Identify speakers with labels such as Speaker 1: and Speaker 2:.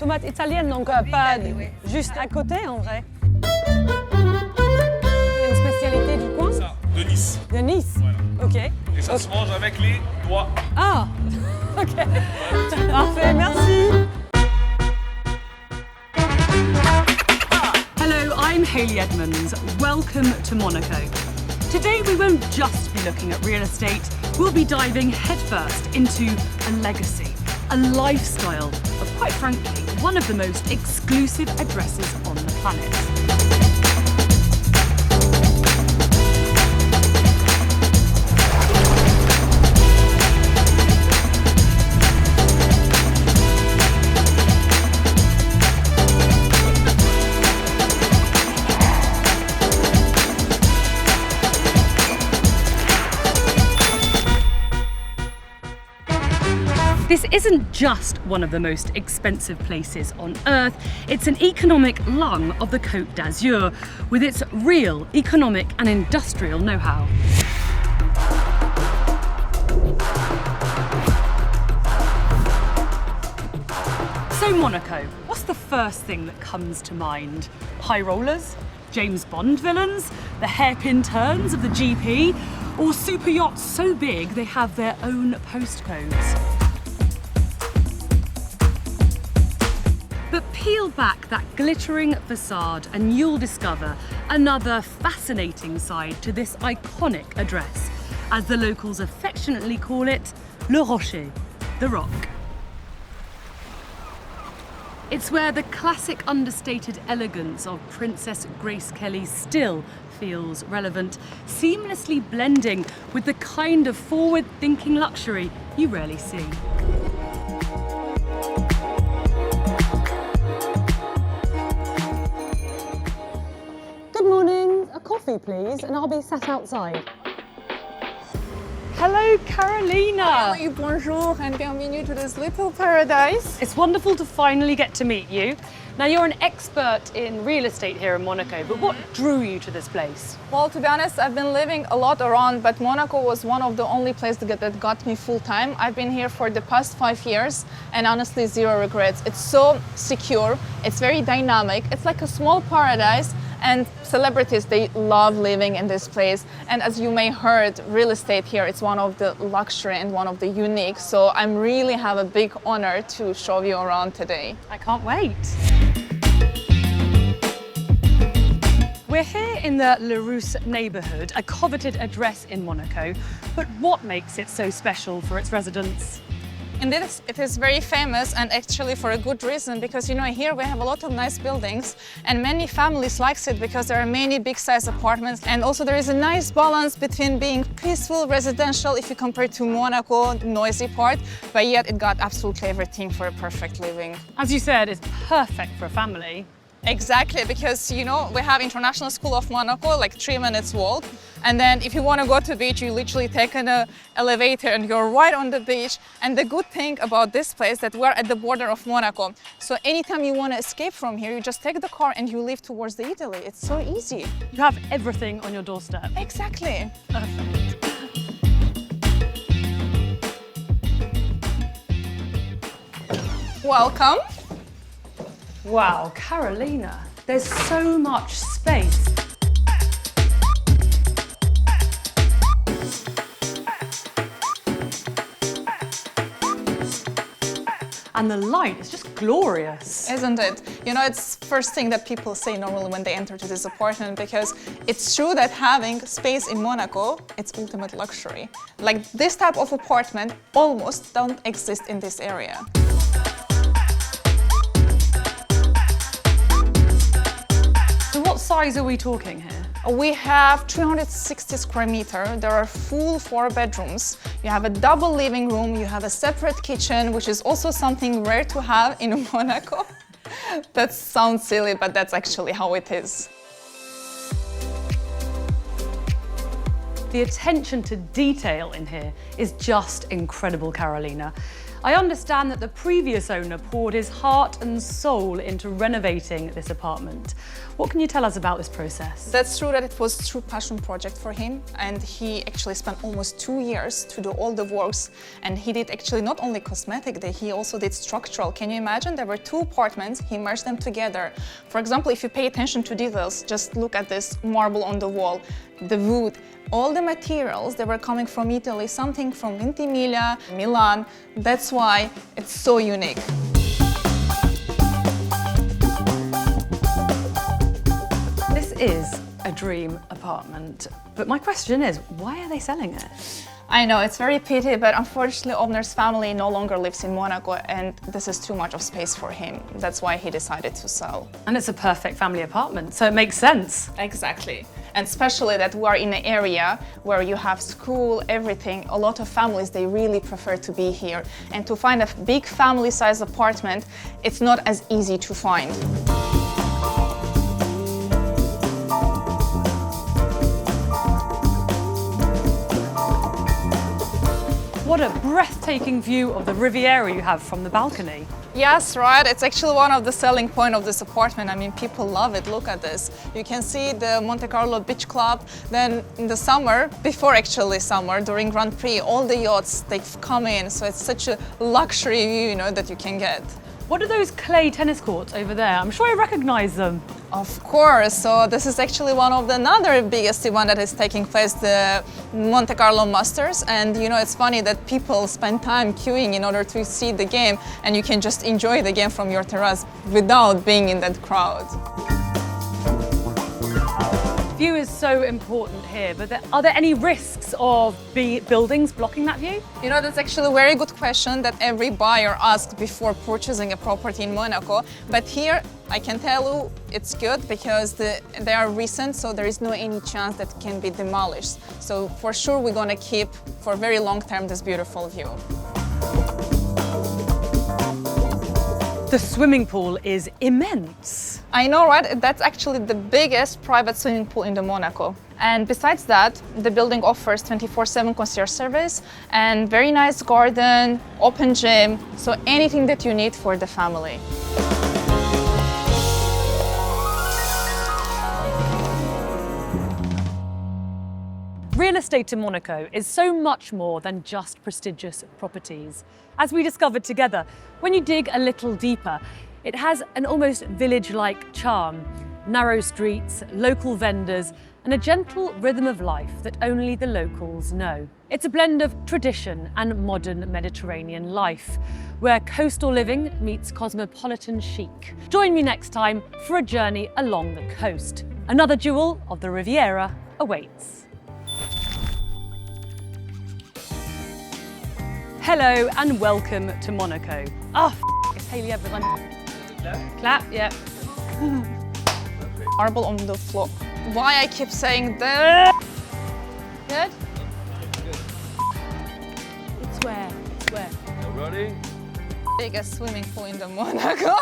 Speaker 1: Tomate italienne, donc pas juste à côté en vrai. Une spécialité du coin?
Speaker 2: Ça, de Nice.
Speaker 1: De Nice?
Speaker 2: Voilà.
Speaker 1: Ok.
Speaker 2: Et ça se mange avec les doigts.
Speaker 1: Ah, ok. Parfait, merci.
Speaker 3: Hello, I'm Hayley Edmonds. Welcome to Monaco. Today we won't just be looking at real estate, we'll be diving headfirst into a legacy, a lifestyle of, quite frankly, one of the most exclusive addresses on the planet. This isn't just one of the most expensive places on earth, it's an economic lung of the Côte d'Azur, with its real economic and industrial know-how. So Monaco, what's the first thing that comes to mind? High rollers? James Bond villains? The hairpin turns of the GP? Or super yachts so big they have their own postcodes? But peel back that glittering facade and you'll discover another fascinating side to this iconic address, as the locals affectionately call it, Le Rocher, the rock. It's where the classic understated elegance of Princess Grace Kelly still feels relevant, seamlessly blending with the kind of forward-thinking luxury you rarely see.
Speaker 1: Good morning. A coffee, please, and I'll be sat outside.
Speaker 3: Hello, Karolina.
Speaker 4: Oui, bonjour and bienvenue to this little paradise.
Speaker 3: It's wonderful to finally get to meet you. Now, you're an expert in real estate here in Monaco, but what drew you to this place?
Speaker 4: Well, to be honest, I've been living a lot around, but Monaco was one of the only places that got me full time. I've been here for the past 5 years and honestly, zero regrets. It's so secure, it's very dynamic, it's like a small paradise. And celebrities, they love living in this place. And as you may heard, real estate here, it's one of the luxury and one of the unique. So I'm really have a big honor to show you around today.
Speaker 3: I can't wait. We're here in the Rousse neighbourhood, a coveted address in Monaco. But what makes it so special for its residents?
Speaker 4: Indeed, it is very famous and actually for a good reason, because you know here we have a lot of nice buildings and many families likes it because there are many big size apartments, and also there is a nice balance between being peaceful residential if you compare to Monaco, the noisy part, but yet it got absolutely everything for a perfect living.
Speaker 3: As you said, it's perfect for a family.
Speaker 4: Exactly, because you know we have International School of Monaco, like 3 minutes walk, and then if you want to go to the beach, you literally take an elevator and you're right on the beach. And the good thing about this place that we're at the border of Monaco, so anytime you want to escape from here, you just take the car and you leave towards the Italy. It's so easy.
Speaker 3: You have everything on your doorstep.
Speaker 4: Exactly.
Speaker 3: Perfect.
Speaker 4: Welcome.
Speaker 3: Wow, Karolina, there's so much space. And the light is just glorious.
Speaker 4: Isn't it? You know, it's first thing that people say normally when they enter to this apartment, because it's true that having space in Monaco, it's ultimate luxury. Like this type of apartment almost don't exist in this area.
Speaker 3: So what size are we talking here?
Speaker 4: We have 360 square meters. There are full 4 bedrooms. You have a double living room. You have a separate kitchen, which is also something rare to have in Monaco. That sounds silly, but that's actually how it is.
Speaker 3: The attention to detail in here is just incredible, Karolina. I understand that the previous owner poured his heart and soul into renovating this apartment. What can you tell us about this process?
Speaker 4: That's true that it was a true passion project for him, and he actually spent almost 2 years to do all the works, and he did actually not only cosmetic, he also did structural. Can you imagine? There were 2 apartments, he merged them together. For example, if you pay attention to details, just look at this marble on the wall, the wood, all the materials, they were coming from Italy, something from Ventimiglia, Milan. That's why it's so unique.
Speaker 3: This is a dream apartment, but my question is, why are they selling it?
Speaker 4: I know, it's very pity, but unfortunately owner's family no longer lives in Monaco and this is too much of space for him. That's why he decided to sell.
Speaker 3: And it's a perfect family apartment, so it makes sense.
Speaker 4: Exactly. And especially that we are in an area where you have school, everything. A lot of families, they really prefer to be here. And to find a big family-sized apartment, it's not as easy to find.
Speaker 3: What a breathtaking view of the Riviera you have from the balcony.
Speaker 4: Yes, right. It's actually one of the selling points of this apartment. I mean, people love it. Look at this. You can see the Monte Carlo Beach Club. Then in the summer, before actually summer, during Grand Prix, all the yachts, they've come in. So it's such a luxury view, you know, that you can get.
Speaker 3: What are those clay tennis courts over there? I'm sure I recognize them.
Speaker 4: Of course, so this is actually one of the another biggest event that is taking place, the Monte Carlo Masters. And you know, it's funny that people spend time queuing in order to see the game, and you can just enjoy the game from your terrace without being in that crowd.
Speaker 3: View is so important here, but are there any risks of buildings blocking that view?
Speaker 4: You know, that's actually a very good question that every buyer asks before purchasing a property in Monaco. But here, I can tell you it's good because they are recent, so there is no any chance that can be demolished. So for sure, we're gonna keep for a very long time this beautiful view.
Speaker 3: The swimming pool is immense.
Speaker 4: I know, right? That's actually the biggest private swimming pool in Monaco. And besides that, the building offers 24/7 concierge service and very nice garden, open gym, so anything that you need for the family.
Speaker 3: Real estate in Monaco is so much more than just prestigious properties. As we discovered together, when you dig a little deeper, it has an almost village-like charm, narrow streets, local vendors, and a gentle rhythm of life that only the locals know. It's a blend of tradition and modern Mediterranean life, where coastal living meets cosmopolitan chic. Join me next time for a journey along the coast. Another jewel of the Riviera awaits. Hello and welcome to Monaco. Oh, it's Hayley Edmonds. Clap, yeah.
Speaker 4: Marble on the floor. Why I keep saying that? Good?
Speaker 3: It's where?
Speaker 2: Ready?
Speaker 4: Biggest swimming pool in Monaco.